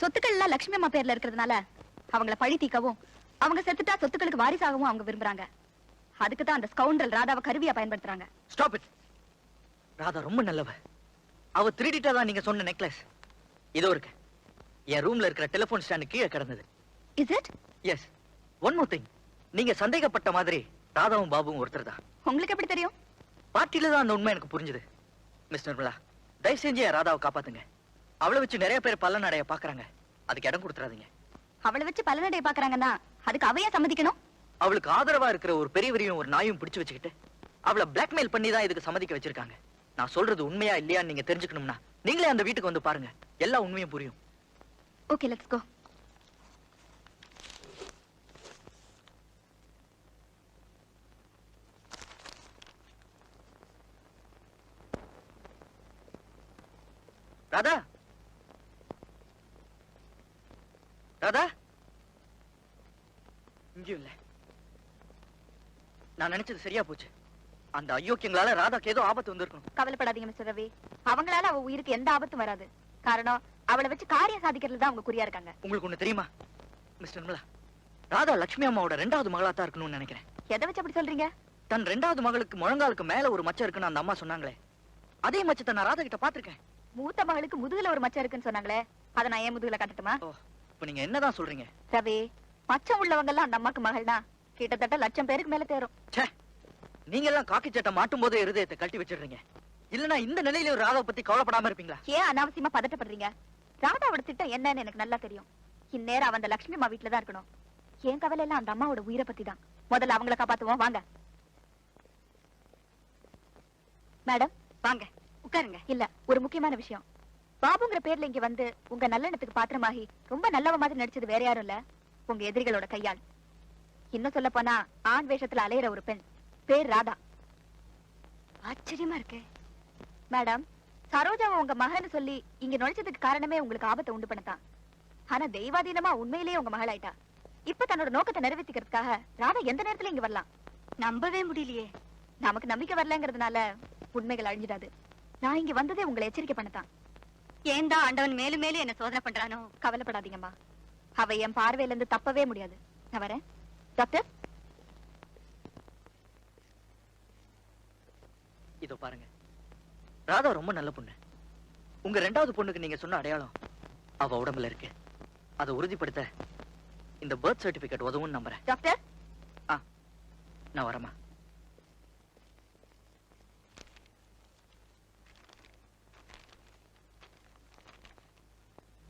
சொத்துக்கள் எல்லாம் லட்சுமி அம்மா பேர்ல இருக்கிறதுனால அவங்கள பழி தீக்கவும் அவங்க செத்துட்டா சொத்துக்களுக்கு வாரிசாகவும் அவங்க விரும்புறாங்க. அதுக்கு தான் அந்த ஸ்கவுண்டல் ராதாவை கருவியா பயன்படுத்துறாங்க. Stop it. ராதா ரொம்ப நல்லவ. அவ திருடிட்டா தான் நீங்க சொன்ன நெக்லஸ் இதோ இருக்கு. என் ரூம்ல இருக்கிற டெலிபோன் ஸ்டாண்ட் கீழே கிடந்தது. Is it? Yes. One more thing. நீங்க சந்தேகப்பட்ட மாதிரி ராதாவும் பாபுவும் ஒருத்தர் தான். உங்களுக்கு எப்படி தெரியும்? பார்ட்டில தான் அந்த உண்மை எனக்கு புரிஞ்சுது. மிஸ்டர் நிர்மலா, தயவு செஞ்சு என் ராதாவை காப்பாத்துங்க. அவளை வச்சு நிறைய பேர் பல்லநடைய பாக்குறாங்க. அதுக்கு இடம் கொடுத்துறாதீங்க. அவளை வச்சு பல்லநடைய பாக்குறாங்கன்னா அதுக்கு அவையா சம்மதிக்கணும்? அவளுக்கு ஆதரவா இருக்கிற ஒரு பெரியவரையும் ஒரு நாயும் பிடிச்சு வச்சுக்கிட்டு அவளை பிளாக்மெயில் பண்ணி தான் இதுக்கு சம்மதிக்க வச்சிருக்காங்க. நான் சொல்றது உண்மையா இல்லையான்னு நீங்க தெரிஞ்சுக்கணும்னா நீங்களே அந்த வீட்டுக்கு வந்து பாருங்க. எல்லா உண்மையும் புரியும். Okay, let's go. Radha, Radha, இங்கேயும் இல்ல. நான் நினைச்சது சரியா போச்சு. அந்த அயோக்கியங்களால ராதாக்கு ஏதோ ஆபத்து வந்திருக்கணும். கவலைப்படாதீங்க மிஸ்டர் ரவி. அவங்களால அவ உயிருக்கு எந்த ஆபத்தும் வராது. காரணம் அவளை வச்சு காரியம் சாதிக்கிறதுல தான் அவங்க குறியா இருக்காங்க. உங்களுக்கு ஒண்ணு தெரியுமா மிஸ்டர் நிர்மலா? ராதா லட்சுமி அம்மாவோட 2வது மகளா தான் இருக்கணும்னு நினைக்கிறேன். எதை வச்சு அப்படி சொல்றீங்க? தன் 2வது மகளுக்கு முழங்காலுக்கு மேல ஒரு மச்சம் இருக்குன்னு அந்த அம்மா சொன்னாங்களே, அதே மச்சத்தை நான் ராதா கிட்ட பாத்திருக்கேன். மூத்த மகளுக்கு முதுகுல ஒரு மச்சம் இருக்குன்னு சொன்னாங்களே, அதை நான் ஏன் முதுகுல காட்டட்டுமா? இப்ப நீங்க என்னதான் சொல்றீங்க? ரவி, மச்சம் உள்ளவங்க எல்லாம் அந்த அம்மாக்கு மகள்னா கிட்டத்தட்ட 1,00,000 பேருக்கு மேல தேரும். நீங்க எல்லாம் காக்கி சட்டை மாட்டும் போதே இருதயத்தை கழட்டி வச்சிடுறீங்க. இல்லனா இந்த நிலையில ஒரு ராதாவை பத்தி கவலைப்படாம இருப்பீங்களா? ஏன் அனாவசியமா பதட்டப்படுறீங்க? ராதாவோட திட்டம் என்னன்னு எனக்கு நல்லா தெரியும். இந்நேரம் அவன் அந்த லட்சுமி அம்மா வீட்டுல தான் இருக்கணும். என் கவலை எல்லாம் அந்த அம்மாவோட உயிரை பத்தி தான். முதல்ல அவங்கள காப்பாத்துவோம். வாங்க மேடம், வாங்க உட்காருங்க. இல்ல, ஒரு முக்கியமான விஷயம். பாபுங்கிற பேர்ல இங்க வந்து உங்க நல்லெண்ணத்துக்கு பாத்திரமாகி ரொம்ப நல்லவ மாதிரி நடிச்சது வேற யாரும் இல்ல, உங்க எதிரிகளோட கையால். இன்னும் சொல்ல போனா ஆண் வேஷத்துல அலையிற ஒரு பெண், பேர் ராதா. ஆச்சரியமா இருக்கு மேடம். சரோஜாவை உங்க மகன்னு சொல்லி இங்க நுழைச்சதுக்கு காரணமே உங்களுக்கு ஆபத்தை உண்டு பண்ணத்தான். ஆனா தெய்வாதீனமா உண்மையிலேயே உங்க மகள் ஆயிட்டா. இப்ப தன்னோட நோக்கத்தை நிறைவேற்றிக்கிறதுக்காக ராதா எந்த நேரத்துல இங்க வரலாம். நம்பவே முடியலையே. நமக்கு நம்பிக்கை வரலங்கிறதுனால உண்மைகள் அழிஞ்சிடாது. நான் இங்க வந்ததே உங்களை எச்சரிக்கை பண்ணத்தான். ஏன் தான் ஆண்டவன் மேலும் மேலும் என்ன சோதனை பண்றானோ? கவலைப்படாதீங்கம்மா, அவ என் பார்வையில இருந்து தப்பவே முடியாது. நான் வரேன். டாக்டர், இதோ பாருங்க, ராதா ரொம்ப நல்ல பொண்ணு. உங்க 2வது பொண்ணுக்கு நீங்க சொன்ன அடையாளம் அவ உடம்புல இருக்கு. அதை உறுதிப்படுத்த இந்த பர்த் சர்டிபிகேட் உதவும் நம்புறேன். டாக்டர், நான் வரமா?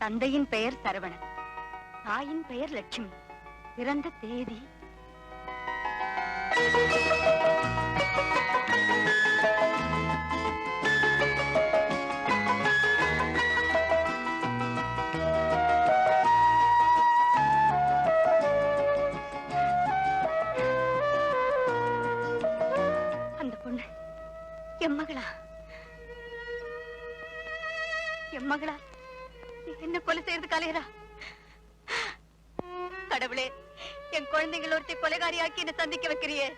தந்தையின் பெயர் சரவணன், தாயின் பெயர் லட்சுமி, பிறந்த தேதி அந்த பொண்ணு என் மகளா? என் மகளா? என்ன கொலை செய்யறதுக்கு அலையறா? கடவுளே, என் குழந்தைகள் ஒருத்தி கொலைகாரியாக்கி என்ன சந்திக்க வைக்கிறியே.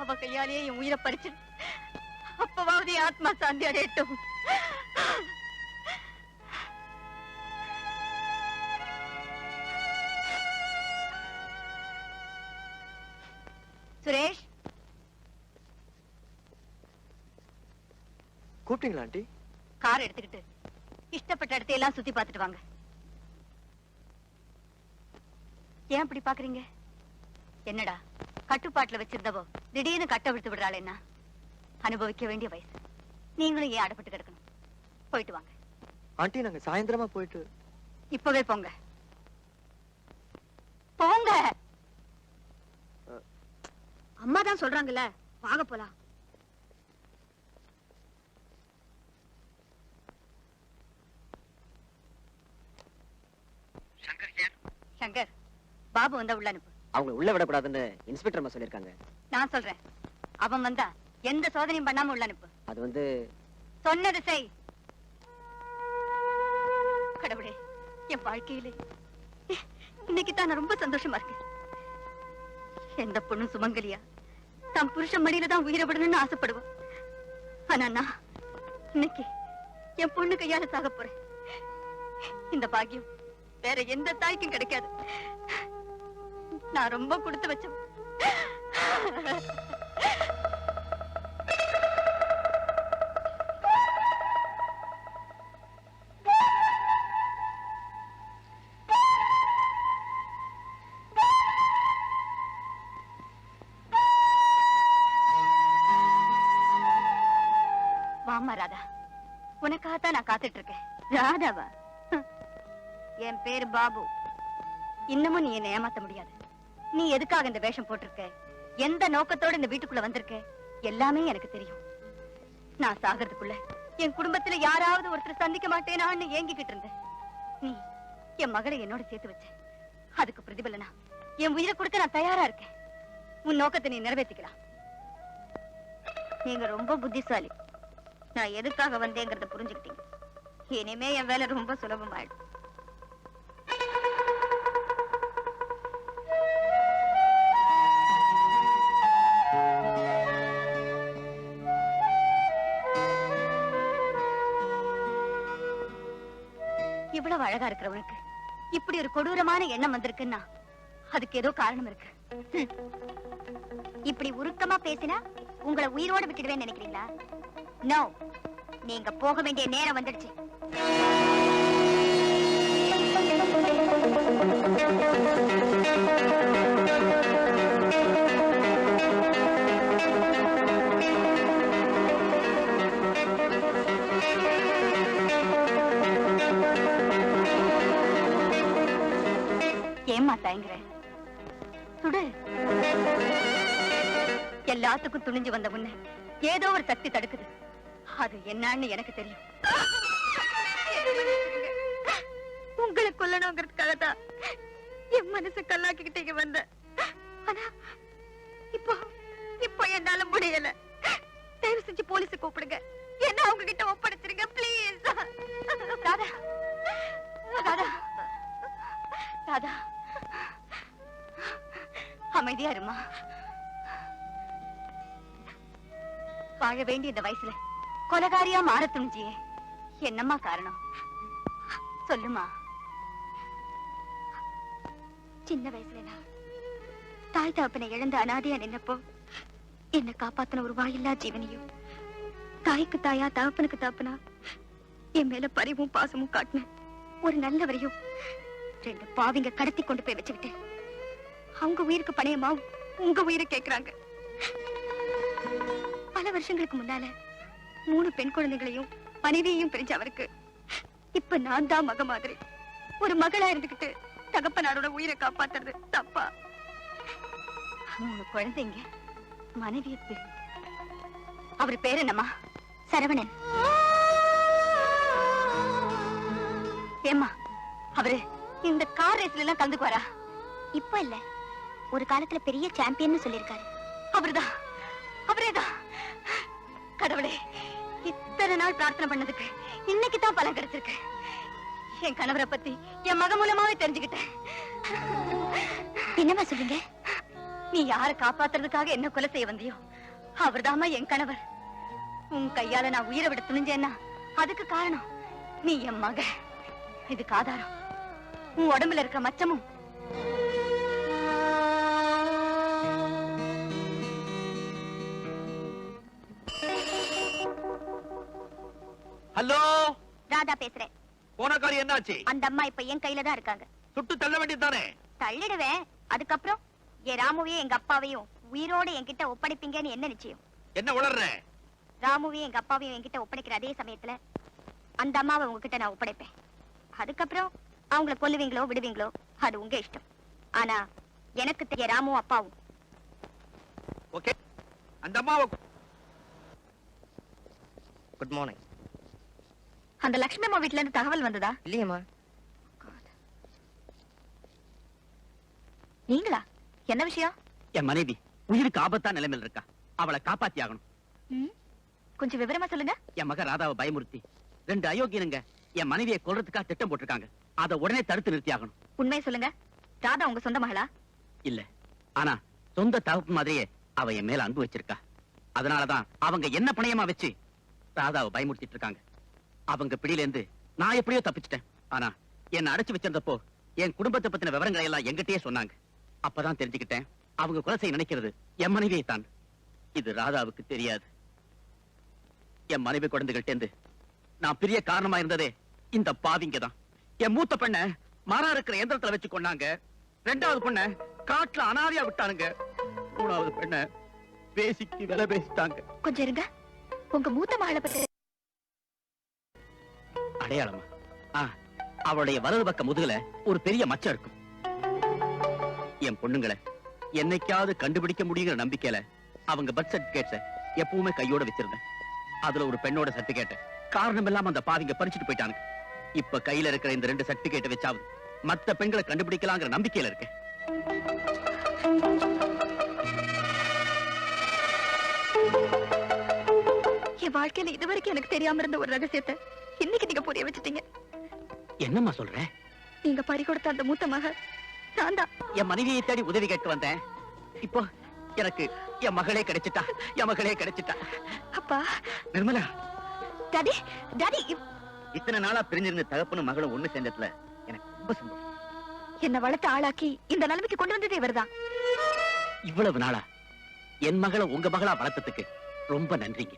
அவ கையாலேயே என் உயிரை பறிச்சு அப்பவாவது ஆத்மா சாந்தி அடையட்டும். சுரேஷ், கூப்பிட்டீங்களா ஆண்டி? கார் எடுத்துக்கிட்டு இஷ்டப்பட்ட இடத்தை எல்லாம் சுத்தி பார்த்துட்டு வாங்க. ஏன் அப்படி பாக்குறீங்க? என்னடா கட்டுப்பாட்டுல வச்சிருந்தவோ திடீர்னு கட்ட விடுத்து விடுறாள். என்ன அனுபவிக்க வேண்டிய வயசு. நீங்களும் ஏன் அடப்பட்டு கிடக்கணும்? போயிட்டு வாங்க. ஆண்டி, நாங்க சாயந்தரமா போயிட்டு. இப்பவே போங்க, போங்க. அம்மா தான் சொல்றாங்கல்ல, வாங்க போலாம். சங்கர், பாபு வந்தா உள்ள அனுப்பு. அவங்க உள்ள விடக்கூடாதுன்னு இன்ஸ்பெக்டர் அம்மா சொல்லிருக்காங்க. நான் சொல்றேன், அவன் வந்தா எந்த சோதனையும் பண்ணாம உள்ள அனுப்பு. அது வந்து சொன்னது செய். கடவுளே, என் வாழ்க்கையிலே இன்னைக்கு தான் ரொம்ப சந்தோஷமா இருக்கு. எந்த பொண்ணும் சுமங்கலியா தம் புருஷன் மடியில தான் உயிரை விடணும்னு ஆசைப்படுவான். ஆனா நான் இன்னைக்கு என் பொண்ணு கையால சாக போறேன். இந்த பாக்கியம் வேற எந்த தாய்க்கும் கிடைக்காது. நான் ரொம்ப கொடுத்து வச்சேன். வாமா ராதா, உனக்காகத்தான் நான் காத்துட்டு இருக்கேன். ராதாவா? என் பேரு பாபு. இன்னமும் நீ என்னை ஏமாத்த முடியாது. நீ எதுக்காக இந்த வேஷம் போட்டிருக்க, எந்த நோக்கத்தோட இந்த வீட்டுக்குள்ள வந்திருக்க, எல்லாமே எனக்கு தெரியும். நான் சாகிறதுக்குள்ள என் குடும்பத்துல யாராவது ஒருத்தர் சந்திக்க மாட்டேனான்னு ஏங்கிக்கிட்டு இருந்தேன். நீ என் மகளை என்னோட சேர்த்து வச்ச. அதுக்கு பிரதிபலனா என் உயிரை கொடுக்க நான் தயாரா இருக்கேன். உன் நோக்கத்தை நீ நிறைவேற்றிக்கலாம். நீங்க ரொம்ப புத்திசாலி. நான் எதுக்காக வந்தேங்கிறத புரிஞ்சுக்கிட்டீங்க. இனிமே என் வேலை ரொம்ப சுலபமாயிடும். இவ்வளவு அழகா இருக்கிறவனுக்கு இப்படி ஒரு கொடூரமான எண்ணம் வந்திருக்குன்னா அதுக்கு ஏதோ காரணம் இருக்கு. இப்படி உருக்கமா பேசினா உங்களை உயிரோடு விட்டுடுவேன்னு நினைக்கிறீங்களா? நோ, நீங்க போக வேண்டிய நேரம் வந்துடுச்சு. ஏம்மா தயங்குற? சுடு. எல்லாத்துக்கும் துணிஞ்சு வந்த முன்ன ஏதோ ஒரு சக்தி தடுக்குது. அது என்னன்னு எனக்கு தெரியும். உங்களை கொல்லணுங்கிறதுக்காக தான் என் மனசை கல்லாக்கிக்கிட்டே வந்த. ஆனா இப்போ இப்போ என்னால முடியல. தயவு செஞ்சு போலீஸை கூப்பிடுங்க. என்ன அவங்க கிட்ட ஒப்படைச்சிருங்க பிளீஸ். ராதா, ராதா, ராதா, அமைதியா இருமா. வாழ வேண்டிய இந்த வயசுல கொலகாரியா மாற துணிஞ்சியே, என்னம்மா காரணம் சொல்லுமா. சின்ன வயசுல நான் தாய் தகப்பனை இழந்த அனாதையா நின்னப்போ என்ன காப்பாத்தின ஒரு வாயில்லா ஜீவனையும், தாய்க்கு தாயா தகப்பனுக்கு தகப்பனா என் மேல பரிவும் பாசமும் காட்டின ஒரு நல்லவரையும் ரெண்டு பாவிங்க கடத்தி கொண்டு போய் வச்சுக்கிட்டு அவங்க உயிருக்கு பணையமா உங்க உயிரை கேக்குறாங்க. பல வருஷங்களுக்கு முன்னால 3 பெண் குழந்தைகளையும் மனைவியையும் பிரிஞ்ச அவருக்கு இப்ப நான் தான் மக மாதிரி ஒரு மகளா இருந்துகிட்டு தகப்பனாரோட உயிரை காப்பாத்துறது தப்பா? 3 குழந்தைங்க, மனைவிய அவரு பேரு என்னம்மா? சரவணன். ஏம்மா அவரு இந்த கார் ரேஸ்ல எல்லாம் கலந்துக்குவாரா? இப்ப இல்ல, ஒரு காலத்துல பெரிய சாம்பியன் சொல்லிருக்காரு. அவருதான், அவரேதான். கடவுளே, இத்தனை நாள் பிரார்த்தனை பண்ணதுக்கு இன்னைக்கு தான் பலன் கிடைச்சிருக்கு. என் கணவரை பத்தி என் மக மூலமாவே தெரிஞ்சுக்கிட்டேன். என்னமா சொல்றீங்க? நீ யார காப்பாத்துறதுக்காக என்ன கொலை செய்ய வந்தியோ அவர்தாமா என் கணவர். உன் கையால நான் உயிரை விட துணிஞ்சேன்னா அதுக்கு காரணம் நீ என் மக. இதுக்கு ஆதாரம் உன் உடம்புல இருக்க மச்சமும். ஹலோ, ராதா பேசுறேன். போன காரியம் என்னாச்சு? அந்த அம்மா இப்ப என் கையில தான் இருக்காங்க. சுட்டு தள்ள வேண்டியதானே? தள்ளிடுவேன். அதுக்கப்புறம் என் ராமுவையும் எங்க அப்பாவையும் உயிரோட என்கிட்ட ஒப்படைப்பீங்கன்னு என்ன நிச்சயம்? என்ன உளர்ற? ராமுவையும் எங்க அப்பாவையும் என்கிட்ட ஒப்படைக்கிற அதே சமயத்துல அந்த அம்மாவை உங்ககிட்ட நான் ஒப்படைப்பேன். அதுக்கப்புறம் அவங்கள கொல்லுவீங்களோ விடுவீங்களோ அது உங்க இஷ்டம். ஆனா எனக்கு தெரிய ராமுவும் அப்பாவும். ஓகே, அந்த அம்மாவை. Good morning. அந்த லட்சுமி அம்மா வீட்டுல இருந்து தகவல் வந்ததா? இல்லையம்மா. நீங்களா? என்ன விஷயம்? என் மனைவி உயிருக்கு ஆபத்தா நிலைமையில் இருக்கா, அவளை காப்பாத்தி ஆகணும். கொஞ்சம் விவரமா சொல்லுங்க. என் மக ராதாவை பயமுறுத்தி 2 அயோக்கியனுங்க என் மனைவியை கொல்றதுக்காக திட்டம் போட்டிருக்காங்க. அதை உடனே தடுத்து நிறுத்தி ஆகணும். உண்மையை சொல்லுங்க. ராதா உங்க சொந்த மகளா? இல்ல, ஆனா சொந்த தகப்பு மாதிரியே அவ என் மேல அன்பு வச்சிருக்கா. அதனாலதான் அவங்க என்ன பணையமா வச்சு ராதாவை பயமுறுத்திட்டு இருக்காங்க. அவங்க பிடியில இருந்து நான் எப்படியோ தப்பிச்சிட்டேன். ஆனா என்ன அடைச்சு வச்சிருந்தப்போ என் குடும்பத்தை பத்தின விவரங்களை எல்லாம் எங்கிட்டயே சொன்னாங்க. அப்பதான் தெரிஞ்சுக்கிட்டேன் அவங்க கொலை செய்ய நினைக்கிறது என் மனைவியை தான். இது ராதாவுக்கு தெரியாது. என் மனைவி குழந்தைகள்ட்ட இருந்து நான் பெரிய காரணமா இருந்ததே இந்த பாவிங்க தான். என் மூத்த பெண்ண மரம் இருக்கிற எந்திரத்துல வச்சு கொண்டாங்க. 2வது பொண்ண காட்டுல அனாதையா விட்டானுங்க. 3வது பெண்ண பேசிக்கு விலை பேசிட்டாங்க. கொஞ்சம் இருங்க. உங்க மூத்த மகளை பத்தி அடையாளமா? அவளுடைய வலது பக்க முதுகுல ஒரு பெரிய மச்சம் இருக்கும். என் பொண்ணுங்களை என்னைக்காவது கண்டுபிடிக்க முடியுங்கிற நம்பிக்கையில அவங்க பர்த் சர்டிபிகேட்ஸ எப்பவுமே கையோட வச்சிருந்தேன். அதுல ஒரு பெண்ணோட சர்டிபிகேட் காரணம் இல்லாம அந்த பாவிங்க பறிச்சுட்டு போயிட்டானுங்க. இப்ப கையில இருக்கிற இந்த 2 சர்டிபிகேட்டை வச்சாவது மத்த பெண்களை கண்டுபிடிக்கலாங்கிற நம்பிக்கையில இருக்கேன். என் வாழ்க்கையில இதுவரைக்கும் எனக்கு தெரியாம இருந்த ஒரு ரகசியத்தை இன்னைக்கு நீங்க புரிய வச்சுட்டீங்க. என்னம்மா சொல்ற? நீங்க பறி கொடுத்த அந்த மூத்த மக நான் தான். என் மனைவியை தேடி உதவி கேட்டு வந்தேன். இப்போ எனக்கு என் மகளே கிடைச்சிட்டா. என் மகளே கிடைச்சிட்டா. அப்பா. நிர்மலா. Daddy daddy. இத்தனை நாளா பிரிஞ்சிருந்த தகப்பனும் மகளும் ஒண்ணு சேர்ந்ததுல எனக்கு ரொம்ப சந்தோஷம். என்ன வளர்த்து ஆளாக்கி இந்த நிலைமைக்கு கொண்டு வந்ததே இவர்தான். இவ்வளவு நாளா என் மகளை உங்க மகளா வளர்த்ததுக்கு ரொம்ப நன்றிங்க.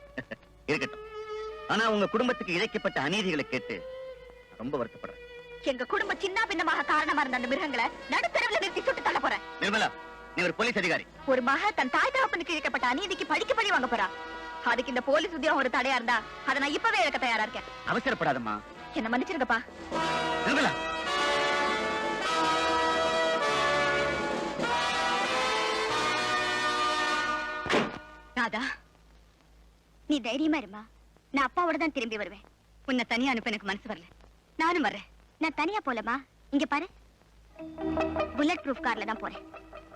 இருக்கட்டும். ஆனா உங்க குடும்பத்துக்கு இழைக்கப்பட்ட அநீதிகளை கேட்டு ரொம்ப வருத்தப்படுறேன். எங்க குடும்ப சின்ன பின்னமாக காரணமா இருந்த அந்த மிருகங்களை நடுத்தரவுல நிறுத்தி சுட்டு தள்ள போறேன். நிர்மலா, நீ ஒரு போலீஸ் அதிகாரி. ஒரு மக தன் தாய் தகப்பனுக்கு இழைக்கப்பட்ட அநீதிக்கு படிக்க பழி வாங்க போறா. அதுக்கு இந்த போலீஸ் உத்தியோகம் ஒரு தடையா இருந்தா அதை நான் இப்பவே இழக்க தயாரா இருக்கேன். அவசரப்படாதம்மா. என்ன மன்னிச்சிருங்கப்பா. நிர்மலா. ராதா, நீ தைரியமா இருமா. நான் அப்பாவோட தான் திரும்பி வருவேன். உன்னை தனியா அனுப்ப எனக்கு மனசு வரல. நானும் வர்றேன். நான் தனியா போலமா. இங்க பாரு, புல்லட் ப்ரூஃப் கார்ல தான் போறேன்.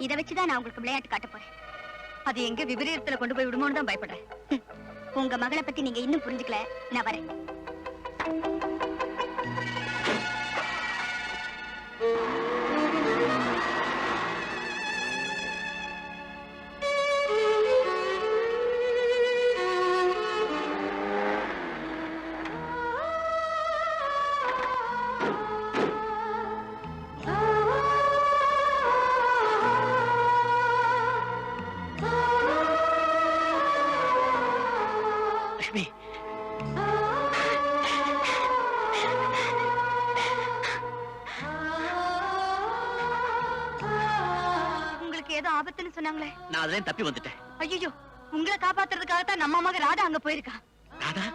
இதை வச்சுதான் நான் உங்களுக்கு விளையாட்டு காட்ட போறேன். அது எங்க விபரீதத்துல கொண்டு போய் விடுமோன்னு தான் பயப்படுறேன். உங்க மகளை பத்தி நீங்க இன்னும் புரிஞ்சுக்கல. நான் வரேன். லட்சுமி. உங்களுக்கு ஏதோ ஆபத்துன்னு சொன்னாங்களே. நான் அதுல தப்பி வந்துட்டேன். ஐயோ, உங்களை காப்பாத்துறதுக்காகத்தான் நம்ம மக ராதா அங்க போயிருக்கா. ராதா?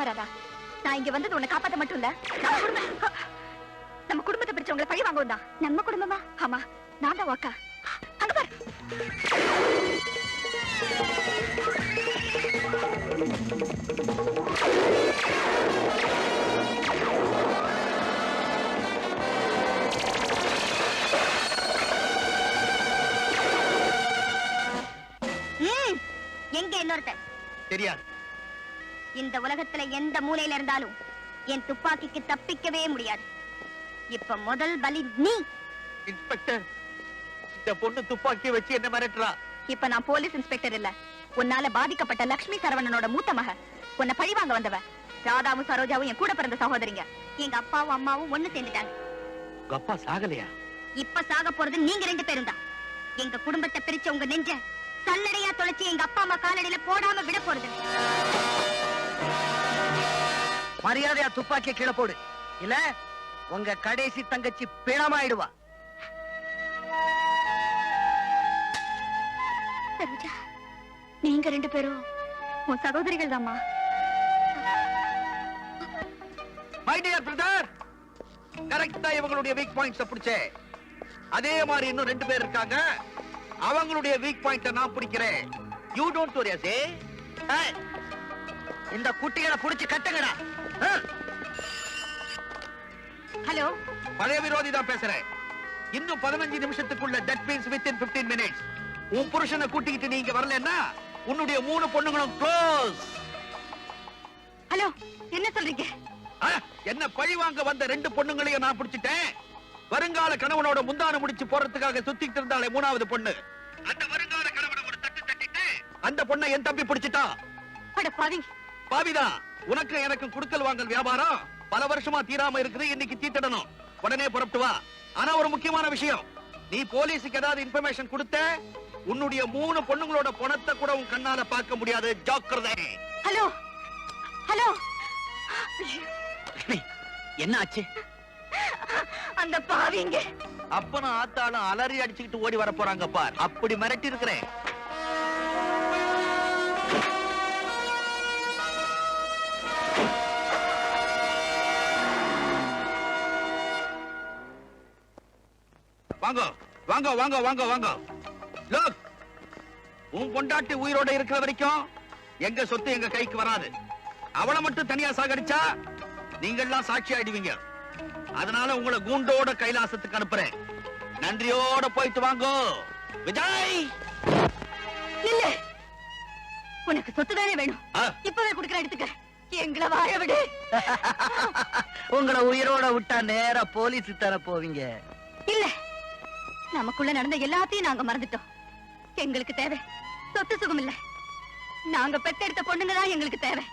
ராதா, நான் இங்க வந்தது உன்னை காப்பாத்த மட்டும் இல்ல, நம்ம குடும்பத்தை பிடிச்ச உங்களை பழி வாங்குவோம் தான். நம்ம குடும்பமா? ஆமா, நான் தான் வாக்கா. அங்க பாரு. எங்க இன்னொருத்தர்? தெரியாது. இந்த உலகத்துல எந்த மூலையில இருந்தாலும் என் துப்பாக்கிக்கு தப்பிக்கவே முடியாது. இப்ப முதல் பலி நீ. இன்ஸ்பெக்டர், இந்த பொண்ணு துப்பாக்கி வச்சு என்ன மிரட்டுறா? இப்ப நான் போலீஸ் இன்ஸ்பெக்டர் இல்ல, உன்னால பாதிக்கப்பட்ட லக்ஷ்மி சரவணனோட மூத்த மக. உன்னை பழி வாங்க வந்தவ. ராதாவும் சரோஜாவும் என் கூட பிறந்த சகோதரிங்க. எங்க அப்பாவும் அம்மாவும் ஒண்ணு சேர்ந்துட்டாங்க. உங்க அப்பா சாகலையா? இப்ப சாக போறது நீங்க 2 பேரும் தான். எங்க குடும்பத்தை பிரிச்ச உங்க நெஞ்ச சல்லடையா தொலைச்சு எங்க அப்பா அம்மா காலடியில போடாம விட போறது. மரியாதையா துப்பாக்கிய கீழே போடு, இல்ல உங்க கடைசி தங்கச்சி பிணமாயிடுவா. சரோஜா, நீங்க 2 பேரும் உன் சகோதரிகள் தாம்மா. மை டியர் பிரதர், கரெக்ட்டா இவங்களுடைய வீக் பாயிண்ட்ஸ் பிடிச்சே. அதே மாதிரி இன்னும் 2 பேர் இருக்காங்க. அவங்களுடைய வீக் பாயிண்ட நான் பிடிக்கிறேன். யூ டோன்ட் வரி அசே. இந்த குட்டிகளை புடிச்சு கட்டுங்கடா. ஹலோ, பழைய விரோதி தான் பேசுறேன். இன்னும் 15 நிமிஷத்துக்குள்ள, that means within 15 minutes, உன் புருஷனை கூட்டிக்கிட்டு நீங்க வரலன்னா உன்னுடைய 3 பொண்ணுங்களும் க்ளோஸ். ஹலோ, என்ன சொல்றீங்க? என்ன பழி வாங்க வந்த 2 பொண்ணுங்களையும் நான் பிடிச்சிட்டேன். வருங்கால கணவனோட முந்தான முடிச்சு போறதுக்காக சுத்திட்டு இருந்தாலே 3வது பொண்ணு, அந்த வருங்கால கணவனை ஒரு தட்டு தட்டிட்டு அந்த பொண்ணை என் தம்பி பிடிச்சிட்டான். அட பாவி. பாவிதான். உனக்கு எனக்கு குடுக்கல் வாங்கல் வியாபாரம் பல வருஷமா தீராம இருக்குது. இன்னைக்கு தீத்திடணும். உடனே புறப்பட்டு வா. ஆனா ஒரு முக்கியமான விஷயம், நீ போலீஸுக்கு ஏதாவது இன்ஃபர்மேஷன் கொடுத்த உன்னுடைய 3 பொண்ணுங்களோட பணத்தை கூட உன் கண்ணால பார்க்க முடியாது. ஜாக்கிரதை. ஹலோ ஹலோ, லட்சுமி, என்ன ஆச்சு? அந்த பாவிங்க அப்பனும் ஆத்தாளும் அலறி அடிச்சுக்கிட்டு ஓடி வர போறாங்க பார். அப்படி மிரட்டி இருக்கிறேன். வாங்க வாங்க வாங்க வாங்க வாங்க. லுக், உன் பொண்டாட்டி உயிரோட இருக்கிற வரைக்கும் எங்க சொத்து எங்க கைக்கு வராது. அவளை மட்டும் தனியா சாகடிச்சா நீங்கள்லாம் சாட்சி ஆயிடுவீங்க. அதனால உங்களை கூண்டோட கைலாசத்துக்கு அனுப்புறேன். நன்றியோட போயிட்டு வாங்க. விஜய், இல்ல, உனக்கு சொத்து தானே வேணும். ஆ. இப்பவே குடுக்கற எடுத்துக்க. எங்களை வாழ விடு. உங்களை உயிரோட விட்டா நேரா போலீஸ் தர போவீங்க. இல்ல, நமக்குள்ள நடந்த எல்லாத்தையும் நாங்க மறந்துட்டோம். எங்களுக்கு தேவை சொத்து சுகம் இல்ல, நாங்க பெத்தெடுத்த பொண்ணுங்க தான் எங்களுக்கு தேவை.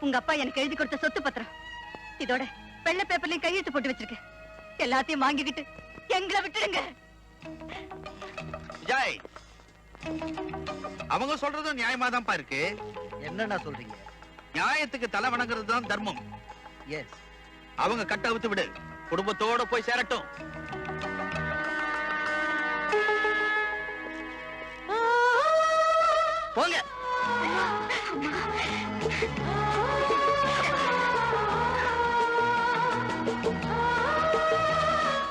உங்க அப்பா எனக்கு எழுதி கொடுத்த சொத்து பத்திரம் இதோட வெள்ளை பேப்பர்லயும் கையெழுத்து போட்டு வச்சிருக்க. எல்லாத்தையும் வாங்கிக்கிட்டு எங்களை விட்டுடுங்க. விஜய், அவங்க சொல்றதும் நியாயமா தான்ப்பா இருக்கு. என்னன்னா சொல்றீங்க? நியாயத்துக்கு தலை வணங்குறது தான் தர்மம். எஸ். அவங்க கட்ட அவுத்து விடு. குடும்பத்தோட போய் சேரட்டும். போங்க.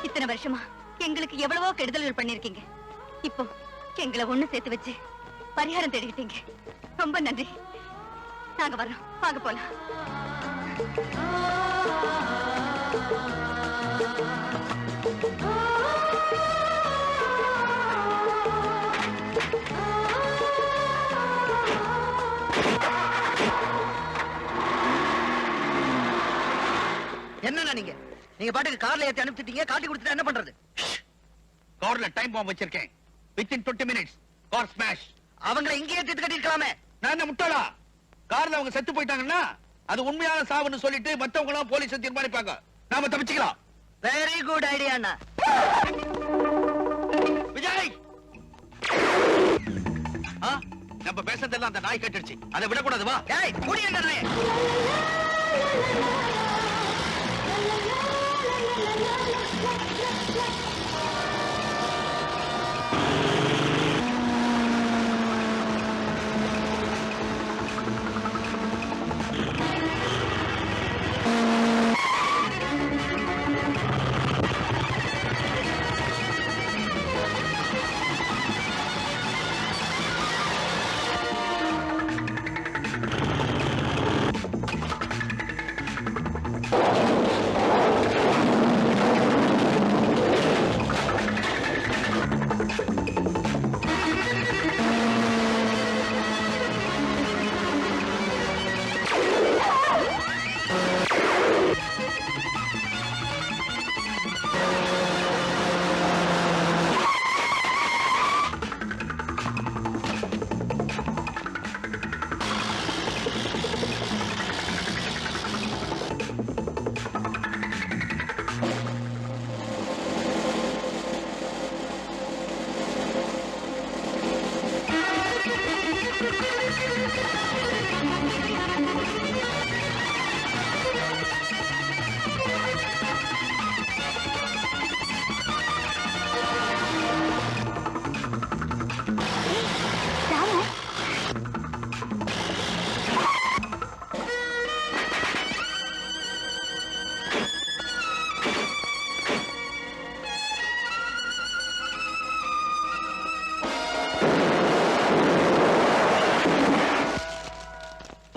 இத்தனை வருஷமா எங்களுக்கு எவ்வளவோ கெடுதல்கள் பண்ணிருக்கீங்க. இப்போ எங்களை ஒண்ணு சேர்த்து வச்சு பரிகாரம் தேடிக்கிட்டீங்க. ரொம்ப நன்றி. நாங்க வர்றோம், வாங்க போலாம். என்னன்னா நீங்க நீங்க பாட்டுக்கு கார்ல ஏத்தி அனுப்பிச்சிட்டீங்க. காட்டி கொடுத்துட்டு என்ன பண்றது? கார்ல டைம் பாம்பு வச்சிருக்கேன். Within 20 minutes car smash. அவங்களை இங்கேயே தீர்த்து கட்டிருக்கலாமே. நான் என்ன முட்டாளா? கார்ல அவங்க செத்து போயிட்டாங்கன்னா அது உண்மையான சாவுன்னு சொல்லிட்டு மத்தவங்க எல்லாம் போலீஸ் தீர்மானிப்பாங்க. நாம தப்பிச்சுக்கலாம். வெரி குட் ஐடியா அண்ணா. விஜய், நம்ம பேசுறதெல்லாம் அந்த நாய் கட்டிடுச்சு. அதை விடக்கூடாது. வா. ஏய், குடி எங்க நாயே.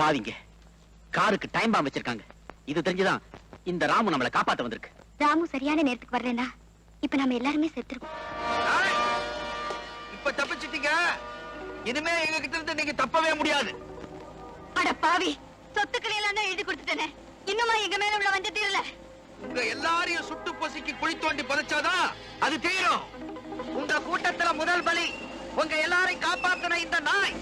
பாவிங்க காருக்கு டைம் பாம் வச்சிருக்காங்க. இது தெரிஞ்சுதான் இந்த ராமு நம்மளை காப்பாத்த வந்திருக்கு. ராமு சரியான நேரத்துக்கு வரலனா இப்ப நம்ம எல்லாருமே செத்துருவோம். இப்ப தப்பிச்சிட்டீங்க. இனிமே எங்க கிட்ட இருந்து நீங்க தப்பவே முடியாது. அட பாவி, சொத்துக்களை எல்லாம் தான் எழுதி கொடுத்துட்டேனே, இன்னுமா எங்க மேல உள்ள வஞ்ச தீரல? உங்க எல்லாரையும் சுட்டு பொசுக்கி குழி தோண்டி புதைச்சாதான் அது தீரும். உங்க கூட்டத்துல முதல் பலி உங்க எல்லாரையும் காப்பாத்தின இந்த நாய்.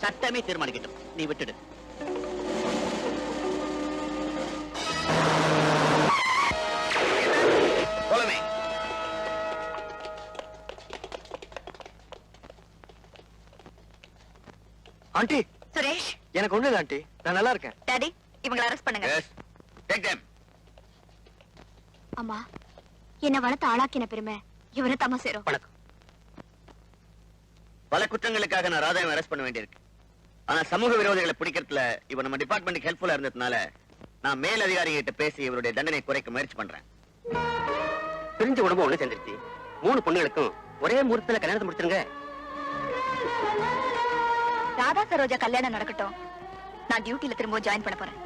சட்டமே தீர்மானிக்கட்டும். நீ விட்டுடு. ஆண்டி, சுரேஷ், எனக்கு ஒண்ணு இல்ல ஆண்டி, நான் நல்லா இருக்கேன். டாடி, இவங்களை அரெஸ்ட் பண்ணுங்க. அம்மா, என்ன வளர்த்து ஆளாக்கின பெருமை இவரை தமா சேரும். வணக்கம். பல குற்றங்களுக்காக நான் ராதாவை அரெஸ்ட் பண்ண வேண்டியிருக்கு. ஆனா சமூக விரோதிகளை பிடிக்கிறதுல இவன் நம்ம டிபார்ட்மெண்ட்டுக்கு ஹெல்ப்ஃபுல்லா இருந்ததுனால நான் மேல் அதிகாரிகிட்ட பேசி இவருடைய தண்டனை குறைக்க முயற்சி பண்றேன். பிரிஞ்ச உடம்பு ஒண்ணு சேர்ந்துருச்சு. 3 பொண்ணுகளுக்கும் ஒரே முகூர்த்தத்துல கல்யாணத்தை முடிச்சிருங்க. ராதா சரோஜா கல்யாணம் நடக்கட்டும். நான் டியூட்டில திரும்ப ஜாயின் பண்ண போறேன்.